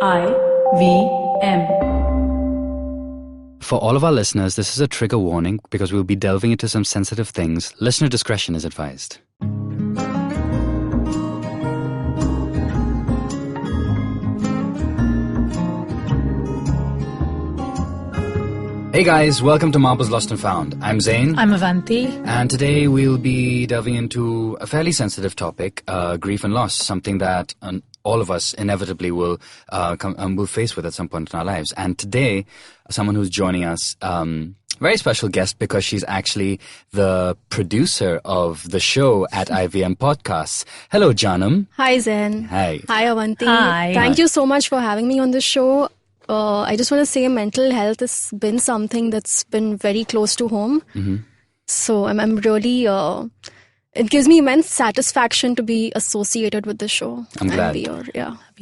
I-V-M. For all of our listeners, this is a trigger warning because we'll be delving into some sensitive things. Listener discretion is advised. Hey guys, welcome to Marbles Lost and Found. I'm Zain. I'm Avanti. And today we'll be delving into a fairly sensitive topic, grief and loss, something that all of us inevitably will face with at some point in our lives. And today, someone who's joining us, very special guest because she's actually the producer of the show at IVM Podcasts. Hello, Jaanam. Hi, Zain. Hi. Hi, Avanti. Hi. Thank you so much for having me on the show. I just want to say mental health has been something that's been very close to home. Mm-hmm. So I'm really... it gives me immense satisfaction to be associated with the show. I'm glad.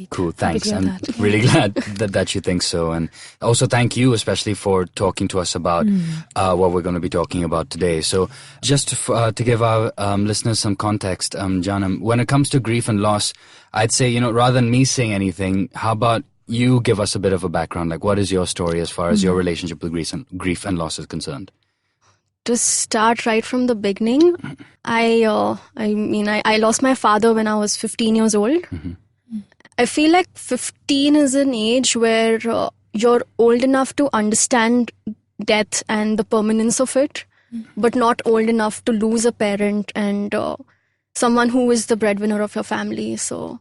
Cool, thanks. I'm really glad that you think so. And also thank you especially for talking to us about what we're going to be talking about today. So just to give our listeners some context, Jaanam, when it comes to grief and loss, I'd say, rather than me saying anything, how about you give us a bit of a background? Like, what is your story as far as your relationship with grief and loss is concerned? To start right from the beginning, I lost my father when I was 15 years old. Mm-hmm. I feel like 15 is an age where you're old enough to understand death and the permanence of it, but not old enough to lose a parent and someone who is the breadwinner of your family. So,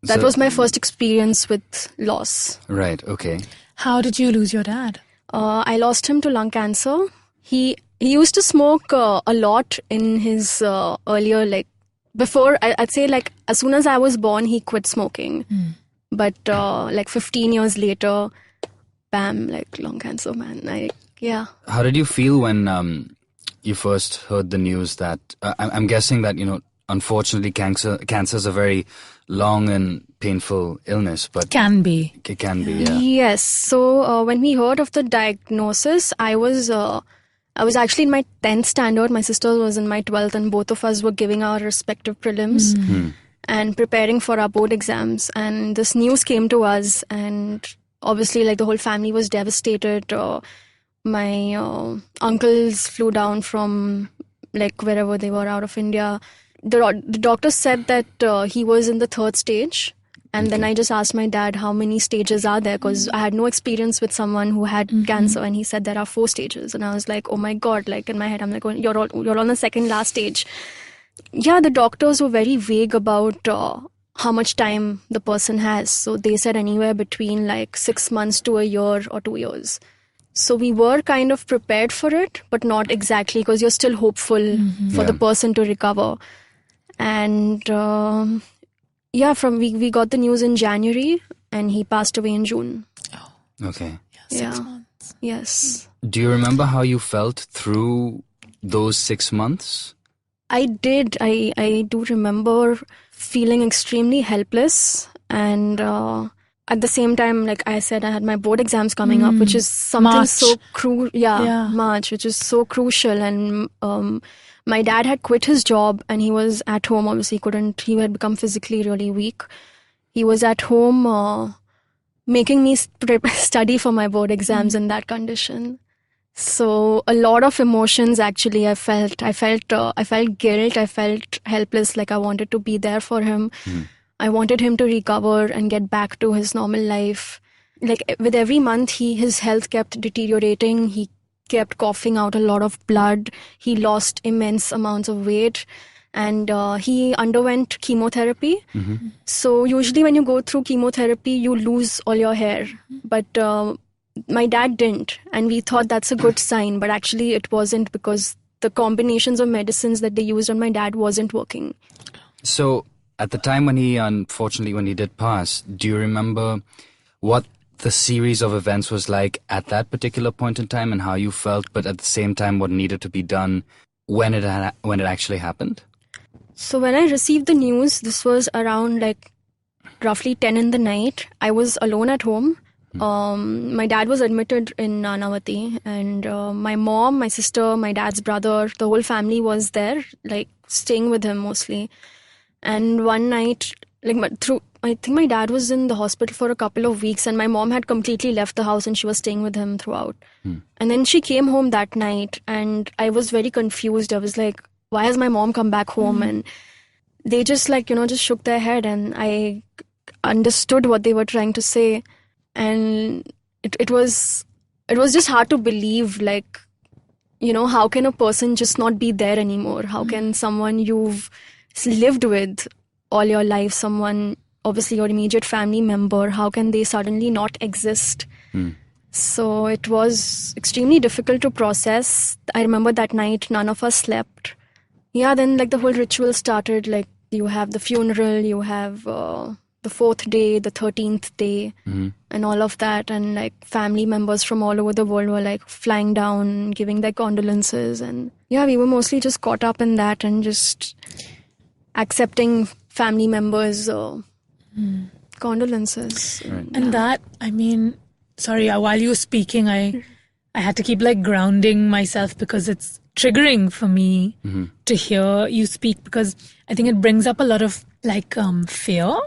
that was my first experience with loss. Right, okay. How did you lose your dad? I lost him to lung cancer. He used to smoke a lot in his earlier, before, I'd say as soon as I was born, he quit smoking. But 15 years later, bam, lung cancer, man. How did you feel when you first heard the news that, I'm guessing that, unfortunately cancer is a very long and painful illness, but... It can be, yeah. Yes. So when we heard of the diagnosis, I was actually in my 10th standard. My sister was in my 12th, and both of us were giving our respective prelims and preparing for our board exams. And this news came to us, and obviously, the whole family was devastated. My uncles flew down from wherever they were out of India. The doctor said that he was in the 3rd stage. And then I just asked my dad how many stages are there, because I had no experience with someone who had cancer, and he said there are 4 stages. And I was like, oh my God, in my head, I'm like, you're on the second last stage. Yeah, the doctors were very vague about how much time the person has. So they said anywhere between 6 months to a year or 2 years. So we were kind of prepared for it, but not exactly, because you're still hopeful for the person to recover. And we got the news in January, and he passed away in June. Oh, okay. 6 months. Yes. Do you remember how you felt through those 6 months? I did. I do remember feeling extremely helpless, and at the same time, like I said, I had my board exams coming up, which is something March. so March, which is so crucial. And my dad had quit his job, and he was at home. Obviously, he had become physically really weak. He was at home making me study for my board exams in that condition. So a lot of emotions, actually. I felt guilt. I felt helpless. Like I wanted to be there for him. I wanted him to recover and get back to his normal life. Like with every month, his health kept deteriorating. He kept coughing out a lot of blood. He lost immense amounts of weight. And he underwent chemotherapy. So usually when you go through chemotherapy, you lose all your hair. But my dad didn't. And we thought that's a good sign. But actually it wasn't, because the combinations of medicines that they used on my dad wasn't working. So at the time when he did pass, do you remember what the series of events was like at that particular point in time and how you felt, but at the same time what needed to be done when it actually happened? So when I received the news, this was around like roughly 10 in the night. I was alone at home. My dad was admitted in Nanavati, and my mom, my sister, my dad's brother, the whole family was there, like staying with him mostly. And one night, like I think my dad was in the hospital for a couple of weeks, and my mom had completely left the house and she was staying with him throughout. And then she came home that night and I was very confused. I was like, why has my mom come back home? And they just just shook their head, and I understood what they were trying to say. And it was just hard to believe, like, how can a person just not be there anymore? How can someone you've lived with all your life, someone, obviously your immediate family member, how can they suddenly not exist? So it was extremely difficult to process. I remember that night, none of us slept. Yeah, then like the whole ritual started. Like you have the funeral, you have the 4th day, the 13th day, and all of that. And like family members from all over the world were like flying down, giving their condolences. And yeah, we were mostly just caught up in that and just accepting family members' condolences. Right. And that, I mean, sorry, while you were speaking, I had to keep like grounding myself because it's triggering for me to hear you speak, because I think it brings up a lot of like fear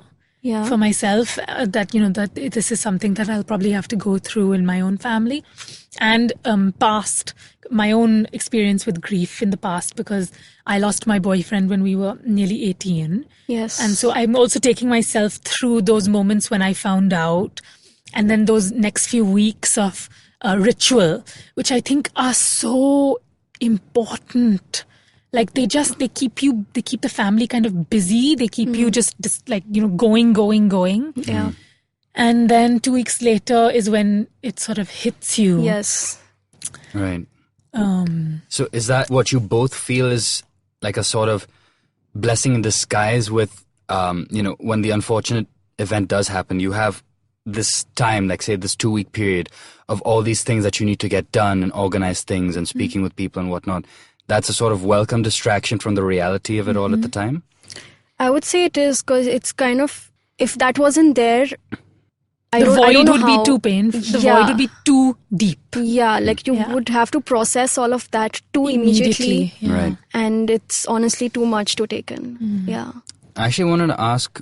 for myself that, that this is something that I'll probably have to go through in my own family, and past my own experience with grief in the past, because I lost my boyfriend when we were nearly 18. Yes. And so I'm also taking myself through those moments when I found out, and then those next few weeks of ritual, which I think are so important. Like they keep the family kind of busy. They keep you just like, going. Yeah. And then 2 weeks later is when it sort of hits you. Yes. Right. So is that what you both feel is like a sort of blessing in disguise with, when the unfortunate event does happen, you have this time, like say this 2-week period of all these things that you need to get done and organize things and speaking with people and whatnot. That's a sort of welcome distraction from the reality of it all at the time? I would say it is, because it's kind of, if that wasn't there, the void would be too painful. The void would be too deep. Yeah, like you would have to process all of that too immediately. Yeah. Right. And it's honestly too much to take in. Yeah. I actually wanted to ask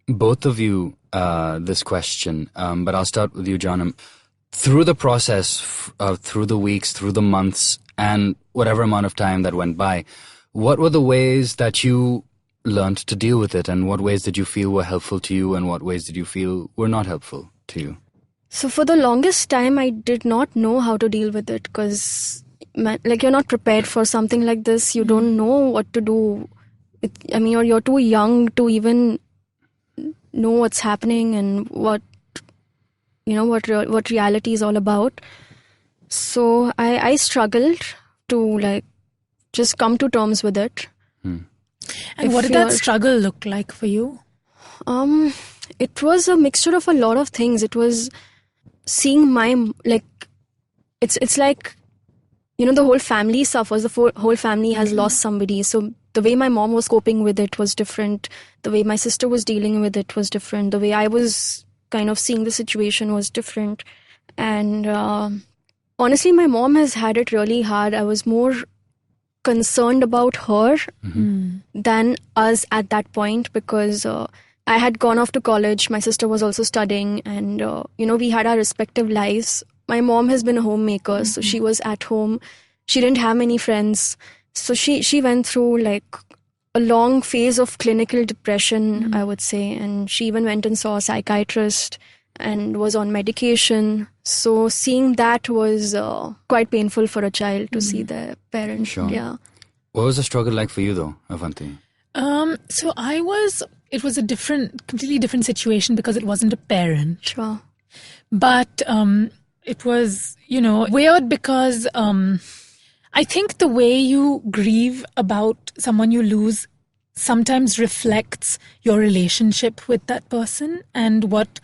both of you this question, but I'll start with you, Jaanam. Through the process, through the weeks, through the months, and whatever amount of time that went by, what were the ways that you learned to deal with it, and what ways did you feel were helpful to you, and what ways did you feel were not helpful to you? So for the longest time, I did not know how to deal with it, because like you're not prepared for something like this. You don't know what to do. Or you're too young to even know what's happening and what reality is all about. So I struggled to like just come to terms with it. And what did that struggle look like for you? It was a mixture of a lot of things. It was seeing it's like, the whole family suffers. The whole family has lost somebody. So the way my mom was coping with it was different. The way my sister was dealing with it was different. The way I was kind of seeing the situation was different. And honestly, my mom has had it really hard. I was more concerned about her than us at that point, because I had gone off to college. My sister was also studying, and we had our respective lives. My mom has been a homemaker, so she was at home. She didn't have many friends, so she went through like a long phase of clinical depression, I would say, and she even went and saw a psychiatrist and was on medication. So seeing that was quite painful for a child to see their parent. Sure. Yeah. What was the struggle like for you though, Avanti? So it was a completely different situation, because it wasn't a parent. Sure. But it was, weird, because I think the way you grieve about someone you lose sometimes reflects your relationship with that person and what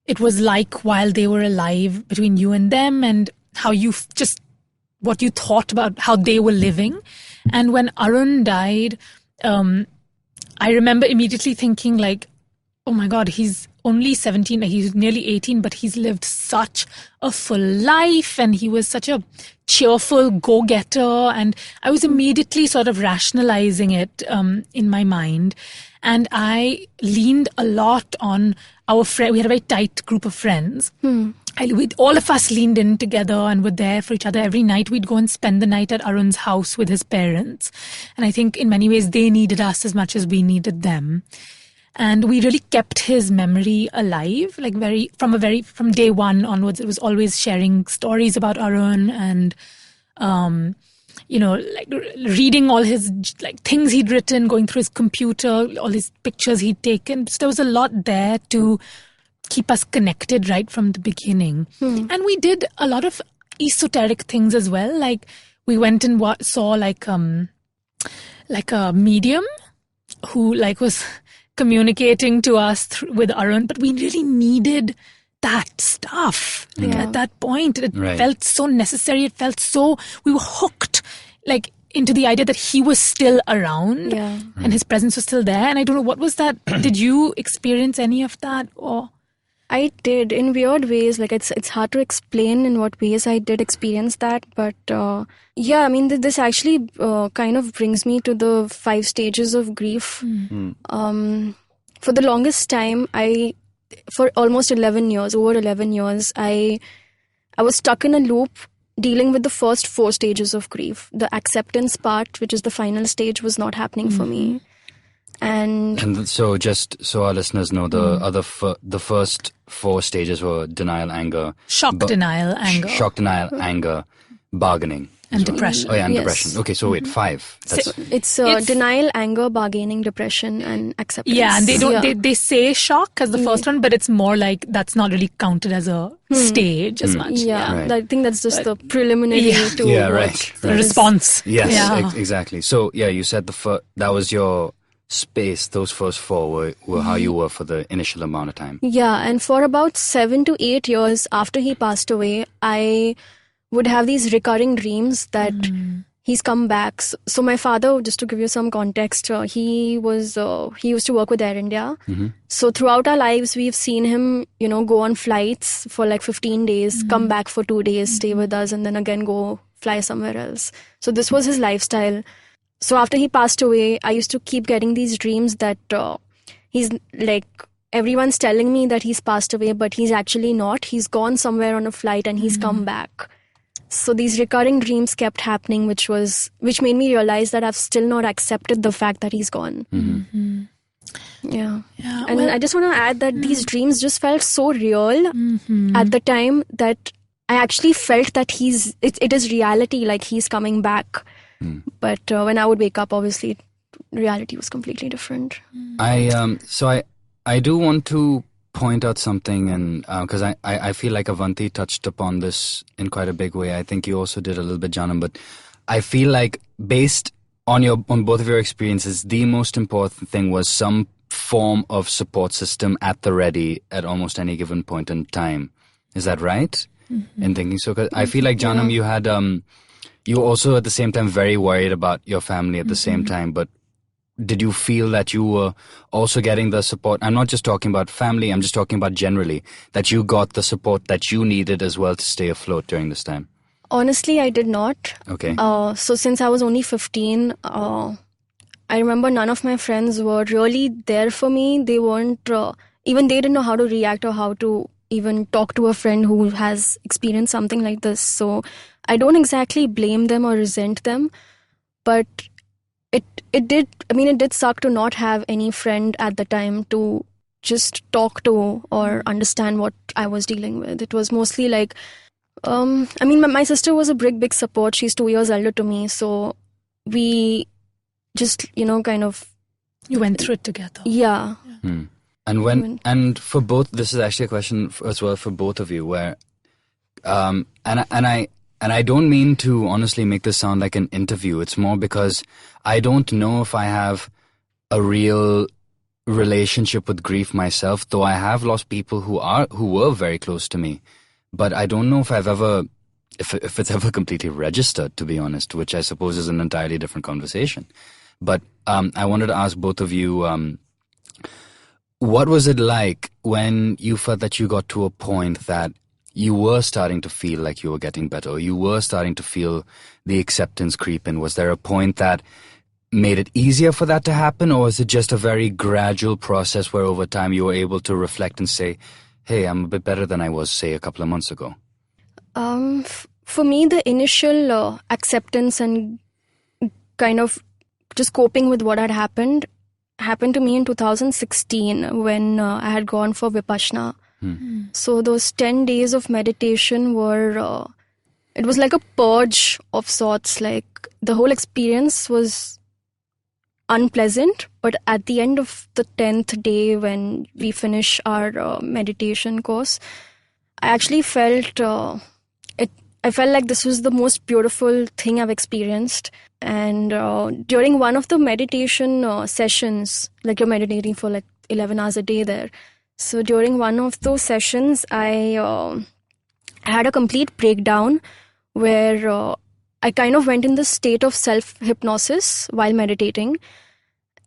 it was like while they were alive between you and them, and how what you thought about how they were living. And when Arun died, I remember immediately thinking like, oh my God, he's only 17, he's nearly 18, but he's lived such a full life, and he was such a cheerful go-getter. And I was immediately sort of rationalizing it in my mind. And I leaned a lot on our friend. We had a very tight group of friends. All of us leaned in together and were there for each other. Every night we'd go and spend the night at Arun's house with his parents. And I think in many ways they needed us as much as we needed them. And we really kept his memory alive, like from day one onwards. It was always sharing stories about Arun and, like reading all his like things he'd written, going through his computer, all his pictures he'd taken. So there was a lot there to keep us connected right from the beginning. And we did a lot of esoteric things as well. Like we went and saw like a medium who like was communicating to us with Arun, but we really needed that stuff. Like at that point, it felt so necessary. It felt so, we were hooked like into the idea that he was still around and his presence was still there. And I don't know, what was that? Did you experience any of that? Or I did, in weird ways. Like it's hard to explain in what ways I did experience that. But this actually kind of brings me to the 5 stages of grief. For the longest time, for almost 11 years, I was stuck in a loop dealing with the first 4 stages of grief. The acceptance part, which is the final stage, was not happening for me. And so just so our listeners know, the first 4 stages were denial, anger. Shock, denial, anger. Bargaining. And depression. Oh, yeah, and depression. Okay, so wait, 5. It's denial, anger, bargaining, depression, and acceptance. Yeah, and they say shock as the first one, but it's more like that's not really counted as a stage as much. Yeah, right. I think that's just the preliminary to the response. Yes, exactly. So, you said that was your space. Those first 4 were how you were for the initial amount of time. Yeah, and for about 7 to 8 years after he passed away, I would have these recurring dreams that he's come back. So my father, just to give you some context, he used to work with Air India. So throughout our lives, we've seen him, go on flights for like 15 days, come back for 2 days, stay with us, and then again go fly somewhere else. So this was his lifestyle. So after he passed away, I used to keep getting these dreams that he's like, everyone's telling me that he's passed away, but he's actually not. He's gone somewhere on a flight and he's come back. So these recurring dreams kept happening, which made me realize that I've still not accepted the fact that he's gone. Yeah. And I just want to add that these dreams just felt so real at the time that I actually felt that it is reality, like he's coming back. But when I would wake up, obviously, reality was completely different. I do want to point out something, and because I feel like Avanti touched upon this in quite a big way. I think you also did a little bit, Jaanam, but I feel like based on both of your experiences, the most important thing was some form of support system at the ready at almost any given point in time. Is that right? In thinking so? 'Cause I feel like, Jaanam, you had you were also at the same time very worried about your family at the same time, but did you feel that you were also getting the support? I'm not just talking about family, I'm just talking about generally, that you got the support that you needed as well to stay afloat during this time? Honestly, I did not. Okay. So since I was only 15, I remember none of my friends were really there for me. They weren't, even they didn't know how to react or how to even talk to a friend who has experienced something like this. So I don't exactly blame them or resent them, but it did suck to not have any friend at the time to just talk to or understand what I was dealing with. It was mostly like, my sister was a big support. She's 2 years older to me. So we just, kind of... You went through it together. Yeah. And for both, this is actually a question as well for both of you, where, and I don't mean to honestly make this sound like an interview. It's more because I don't know if I have a real relationship with grief myself, though I have lost people who were very close to me. But I don't know if if it's ever completely registered, to be honest, which I suppose is an entirely different conversation. But I wanted to ask both of you, what was it like when you felt that you got to a point that you were starting to feel like you were getting better, or you were starting to feel the acceptance creep in? Was there a point that made it easier for that to happen, or is it just a very gradual process where over time you were able to reflect and say, hey, I'm a bit better than I was, say, a couple of months ago? For me, the initial acceptance and kind of just coping with what had happened to me in 2016 when I had gone for Vipassana. So those 10 days of meditation were, it was like a purge of sorts. Like the whole experience was unpleasant, but at the end of the 10th day when we finish our meditation course, I actually felt I felt like this was the most beautiful thing I've experienced. And during one of the meditation sessions, like you're meditating for like 11 hours a day there. So during one of those sessions, I had a complete breakdown where I kind of went in the state of self-hypnosis while meditating.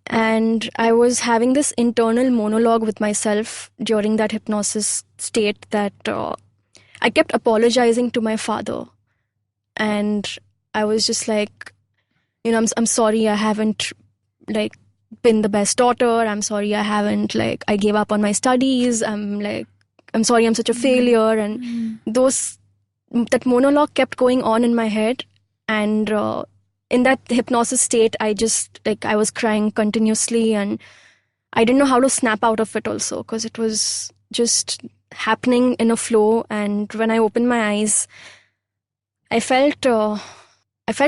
And I was having this internal monologue with myself during that hypnosis state that I kept apologizing to my father. And I was just like, I'm sorry I haven't like been the best daughter. I'm sorry I haven't I gave up on my studies. I'm sorry I'm such a failure. And that monologue kept going on in my head. And in that hypnosis state, I just I was crying continuously, and I didn't know how to snap out of it also, because it was just happening in a flow. And when I opened my eyes, I felt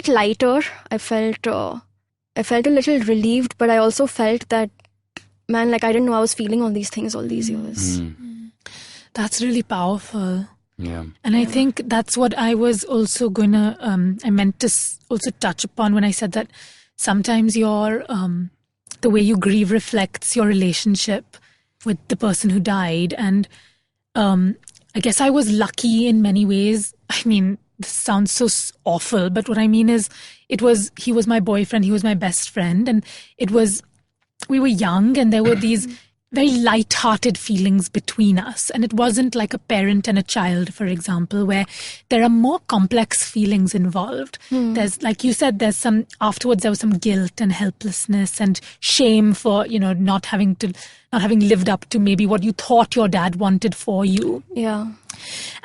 lighter. I felt a little relieved, but I also felt that, man, I didn't know I was feeling all these things all these years. That's really powerful. Yeah. And I think that's what I was also gonna, I meant to also touch upon when I said that sometimes your, the way you grieve reflects your relationship with the person who died. And I guess I was lucky in many ways. I mean, this sounds so awful, but what I mean is he was my boyfriend, he was my best friend, and we were young, and there were these very light-hearted feelings between us. And it wasn't like a parent and a child, for example, where there are more complex feelings involved. There's, like you said, afterwards there was some guilt and helplessness and shame for, not having lived up to maybe what you thought your dad wanted for you. Yeah.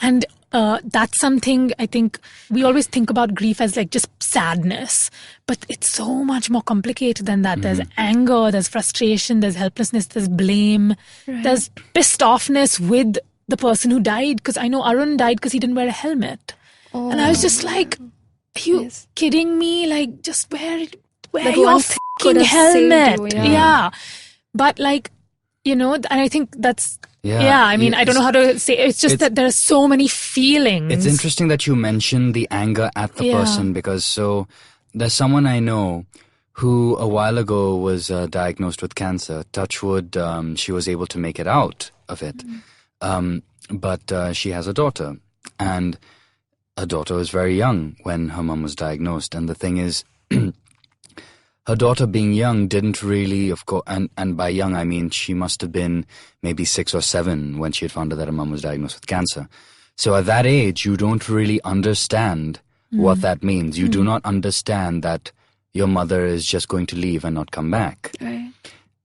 And that's something I think we always think about grief as just sadness, but it's so much more complicated than that. There's anger, there's frustration, there's helplessness, there's blame, there's pissed offness with the person who died. Because I know Arun died because he didn't wear a helmet. Oh. And I was just like, are you kidding me? Just wear your fucking helmet. You, yeah. But and I think that's, I mean, I don't know how to say it. It's just that there are so many feelings. It's interesting that you mentioned the anger at the person, because there's someone I know who a while ago was diagnosed with cancer. Touch wood, she was able to make it out of it. But she has a daughter, and her daughter was very young when her mom was diagnosed. And the thing is, her daughter being young didn't really, of course, and by young I mean she must have been maybe 6 or 7 when she had found out that her mom was diagnosed with cancer. So at that age, you don't really understand what that means. You do not understand that your mother is just going to leave and not come back. Right.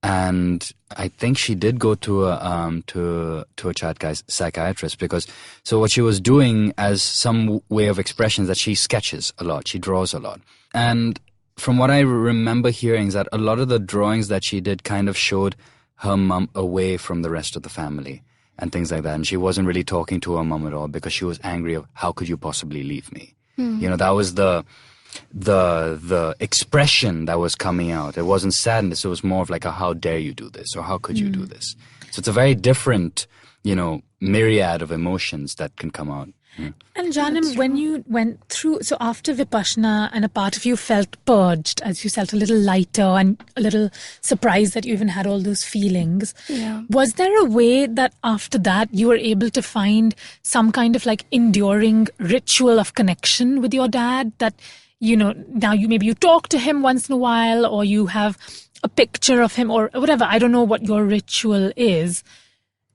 And I think she did go to a child psychiatrist, because so what she was doing as some way of expression is that she sketches a lot, she draws a lot, and from what I remember hearing is that a lot of the drawings that she did kind of showed her mom away from the rest of the family and things like that. And she wasn't really talking to her mom at all because she was angry of, how could you possibly leave me? That was the expression that was coming out. It wasn't sadness. It was more of how dare you do this, or how could you do this? So it's a very different, myriad of emotions that can come out. And Jaanam, when you went through, so after Vipassana and a part of you felt purged, as you felt a little lighter and a little surprised that you even had all those feelings. Yeah. Was there a way that after that you were able to find some kind of enduring ritual of connection with your dad that, now you talk to him once in a while, or you have a picture of him or whatever? I don't know what your ritual is,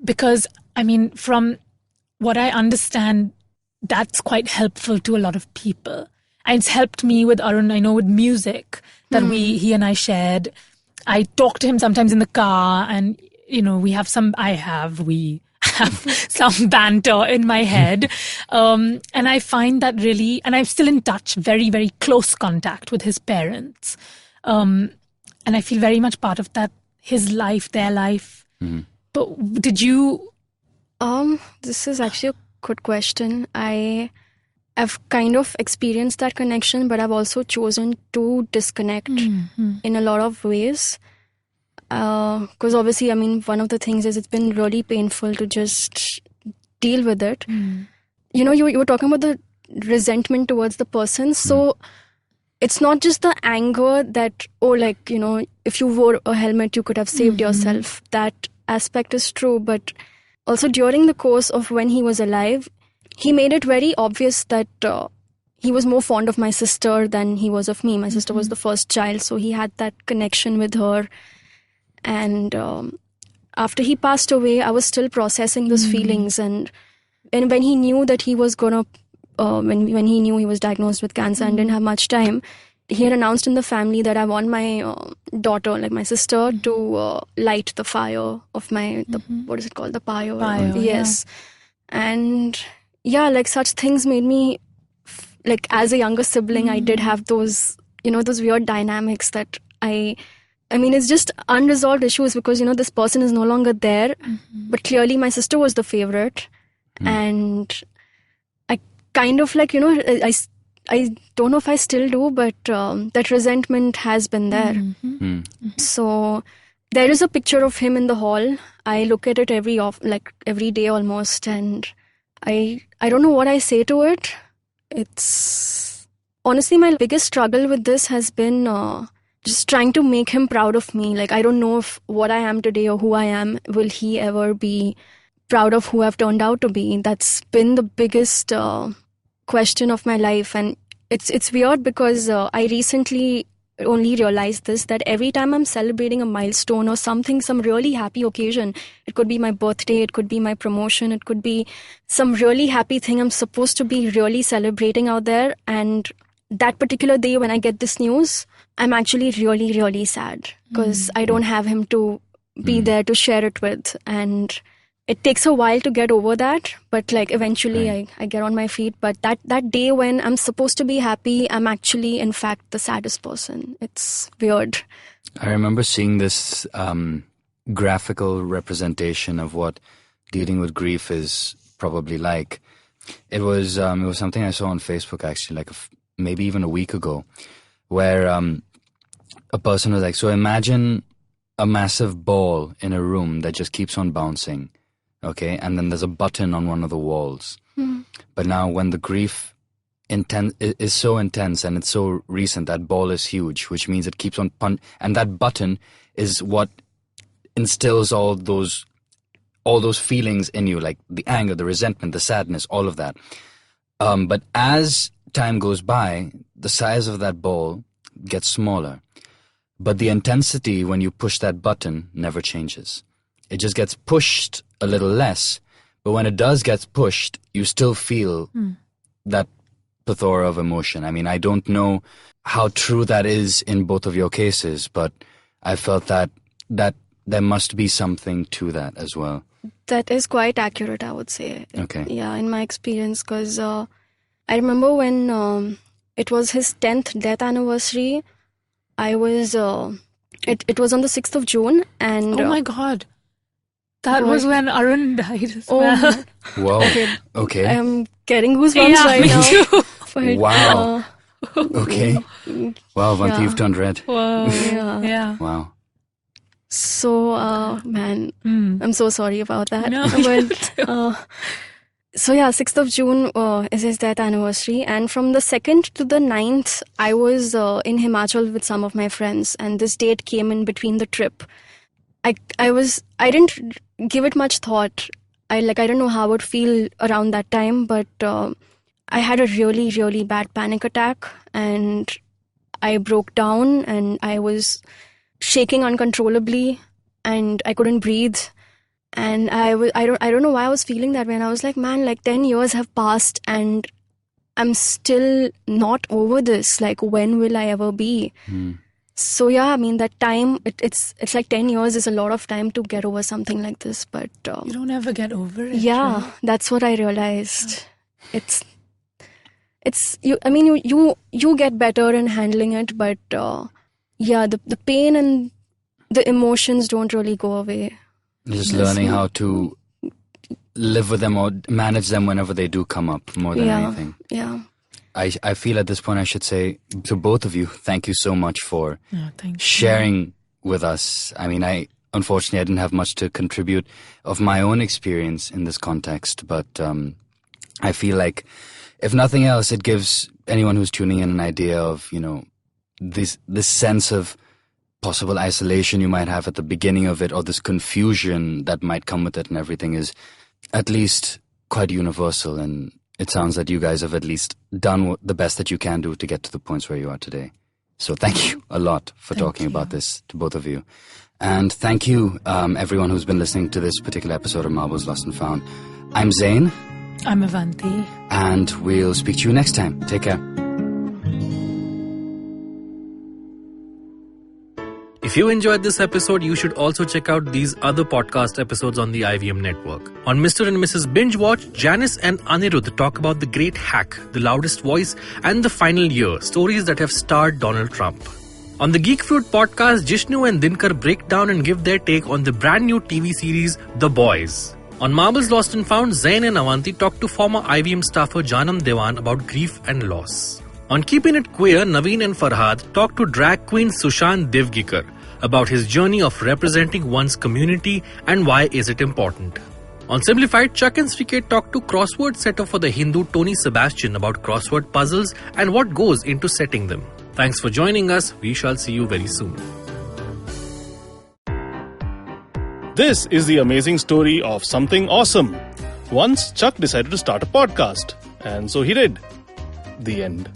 because I mean, from what I understand, that's quite helpful to a lot of people. And it's helped me with Arun, I know, with music. that he and I shared. I talk to him sometimes in the car, and we have some banter in my head. And I find that really, and I'm still in touch, very, very close contact with his parents. And I feel very much part of that, his life, their life. Mm-hmm. But did you? This is actually a good question. I've kind of experienced that connection, but I've also chosen to disconnect in a lot of ways. Because obviously, one of the things is it's been really painful to just deal with it. You were talking about the resentment towards the person. So it's not just the anger that, if you wore a helmet, you could have saved yourself. That aspect is true. But also during the course of when he was alive, he made it very obvious that he was more fond of my sister than he was of me. My sister was the first child, so he had that connection with her. And after he passed away, I was still processing those feelings. And when he knew that he was gonna, when he knew he was diagnosed with cancer and didn't have much time, he had announced in the family that I want my daughter, like my sister, to light the fire of what is it called? The pyre. Yes. Yeah. And yeah, like such things made me, like as a younger sibling, I did have those, those weird dynamics that it's just unresolved issues because, this person is no longer there. But clearly my sister was the favorite. And I kind of like, I don't know if I still do, but that resentment has been there. So there is a picture of him in the hall. I look at it every day almost. And I don't know what I say to it. It's honestly my biggest struggle with this has been just trying to make him proud of me. Like, I don't know if what I am today or who I am, will he ever be proud of who I've turned out to be? That's been the biggest question of my life. And it's weird because I recently only realized this, that every time I'm celebrating a milestone or something, some really happy occasion, it could be my birthday, it could be my promotion, it could be some really happy thing I'm supposed to be really celebrating out there. And that particular day when I get this news, I'm actually really, really sad because I don't have him to be there to share it with. And it takes a while to get over that, but like eventually I get on my feet. But that day when I'm supposed to be happy, I'm actually in fact the saddest person. It's weird. I remember seeing this graphical representation of what dealing with grief is probably like. It was something I saw on Facebook actually, like maybe even a week ago, where a person was like, so imagine a massive ball in a room that just keeps on bouncing. Okay, and then there's a button on one of the walls. But now when the grief is so intense and it's so recent, that ball is huge, which means it keeps on and that button is what instills all those feelings in you, like the anger, the resentment, the sadness, all of that. But as time goes by, the size of that ball gets smaller. But the intensity when you push that button never changes. It just gets pushed a little less, but when it does get pushed, you still feel that plethora of emotion. I mean, I don't know how true that is in both of your cases, but I felt that there must be something to that as well. That is quite accurate, I would say. Okay. Yeah, in my experience, because I remember when it was his 10th death anniversary, I was, it was on the 6th of June, and... Oh my God. That was when Arun died as well. Wow. Okay. I'm getting goosebumps right now. But, wow. Okay. Wow, Avanti, you've turned red. Wow. Yeah. Wow. So, man, I'm so sorry about that. No, but, so yeah, 6th of June is his death anniversary. And from the 2nd to the 9th, I was in Himachal with some of my friends. And this date came in between the trip. I didn't give it much thought. I don't know how I would feel around that time, but I had a really, really bad panic attack and I broke down and I was shaking uncontrollably and I couldn't breathe. And I don't know why I was feeling that way. And I was like, man, like 10 years have passed and I'm still not over this. Like, when will I ever be? So yeah, I mean, that time, it's like 10 years is a lot of time to get over something like this, but... you don't ever get over it. Yeah, right? That's what I realized. You get better in handling it, but the pain and the emotions don't really go away. Just learning how to live with them or manage them whenever they do come up more than anything. Yeah. I feel at this point I should say to both of you, thank you so much for sharing with us. I mean, unfortunately I didn't have much to contribute of my own experience in this context, but I feel like if nothing else, it gives anyone who's tuning in an idea of, this sense of possible isolation you might have at the beginning of it, or this confusion that might come with it and everything, is at least quite universal. And it sounds that you guys have at least done the best that you can do to get to the points where you are today. So thank you a lot for talking about this to both of you. And thank you, everyone who's been listening to this particular episode of Marbles Lost and Found. I'm Zain. I'm Avanti. And we'll speak to you next time. Take care. If you enjoyed this episode, you should also check out these other podcast episodes on the IVM network. On Mr. and Mrs. Binge Watch, Janice and Anirudh talk about The Great Hack, The Loudest Voice, and The Final Year, stories that have starred Donald Trump. On the Geek Fruit podcast, Jishnu and Dinkar break down and give their take on the brand new TV series, The Boys. On Marbles Lost and Found, Zain and Avanti talk to former IVM staffer Jaanam Dewan about grief and loss. On Keeping It Queer, Naveen and Farhad talk to drag queen Sushant Devgikar about his journey of representing one's community and why is it important. On Simplified, Chuck and Sriket talk to crossword setter for the Hindu Tony Sebastian about crossword puzzles and what goes into setting them. Thanks for joining us. We shall see you very soon. This is the amazing story of something awesome. Once Chuck decided to start a podcast, and so he did. The end.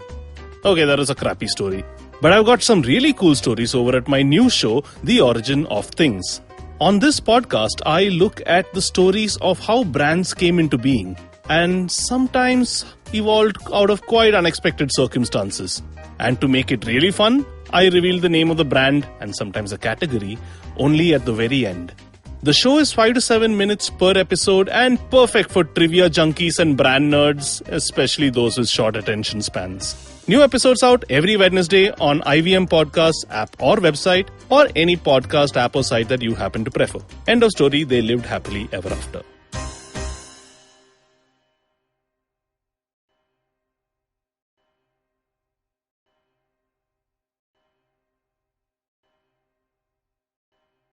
Okay, that was a crappy story. But I've got some really cool stories over at my new show, The Origin of Things. On this podcast, I look at the stories of how brands came into being and sometimes evolved out of quite unexpected circumstances. And to make it really fun, I reveal the name of the brand and sometimes a category only at the very end. The show is 5 to 7 minutes per episode and perfect for trivia junkies and brand nerds, especially those with short attention spans. New episodes out every Wednesday on IVM Podcasts app or website, or any podcast app or site that you happen to prefer. End of story, they lived happily ever after.